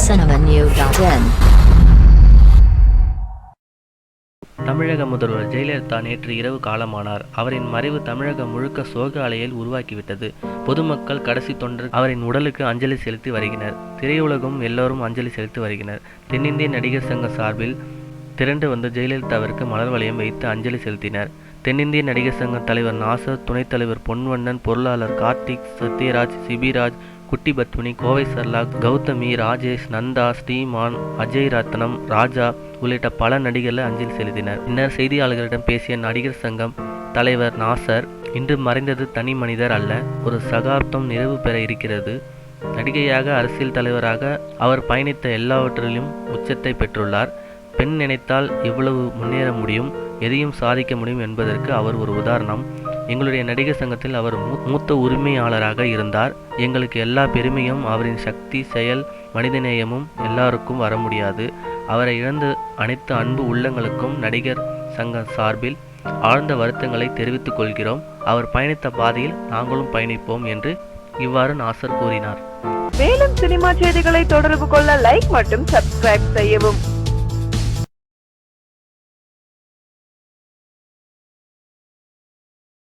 cinemanew.in. தமிழக முதல்வர் ஜெயலலிதா நேற்று இரவு காலமானார். அவரின் மறைவு தமிழகம் முழுக்க சோக அலையில் உருவாக்கிவிட்டது. பொதுமக்கள், கடைசி தொண்டர் அவரின் உடலுக்கு அஞ்சலி செலுத்தி வருகினர். திரையுலகம் எல்லோரும் அஞ்சலி செலுத்தி வருகினர். தென்னிந்திய நடிகர் சங்க சார்பில் திரண்டு வந்து ஜெயலலிதாவிற்கு மலர் வளையம் வைத்து அஞ்சலி செலுத்தினர். தென்னிந்திய நடிகர் சங்க தலைவர் நாசர், துணைத் தலைவர் பொன்வண்ணன், பொருளாளர் கார்த்திக், சத்யராஜ், சிபிராஜ், குட்டி பத்மினி, கோவை சர்லா, கௌதமி, ராஜேஷ், நந்தா, ஸ்ரீமான், அஜய் ரத்னம், ராஜா உள்ளிட்ட பல நடிகர்கள் அஞ்சலி செலுத்தினர். பின்னர் செய்தியாளர்களிடம் பேசிய நடிகர் சங்கம் தலைவர் நாசர், இன்று மறைந்தது தனி மனிதர் அல்ல, ஒரு சகாப்தம் நிறைவு பெற இருக்கிறது. நடிகையாக, அரசியல் தலைவராக அவர் பயணித்த எல்லாவற்றிலும் உச்சத்தை பெற்றுள்ளார். பெண் நினைத்தால் இவ்வளவு முன்னேற முடியும், எதையும் சாதிக்க முடியும் என்பதற்கு அவர் ஒரு உதாரணம். எங்களுடைய நடிகர் சங்கத்தில் அவர் மூத்த உரிமையாளராக இருந்தார். எங்களுக்கு எல்லா பெருமையும், அவரின் சக்தி, செயல், மனிதநேயமும் எல்லாருக்கும் வர முடியாது. அவரை இழந்த அனைத்து அன்பு உள்ளங்களுக்கும் நடிகர் சங்க சார்பில் ஆழ்ந்த வருத்தங்களை தெரிவித்துக் கொள்கிறோம். அவர் பயணித்த பாதையில் நாங்களும் பயணிப்போம் என்று இவ்வாறு நாசர் கூறினார். மேலும் சினிமா செய்திகளை தொடர்பு கொள்ள லைக் மற்றும் சப்ஸ்கிரைப் செய்யவும்.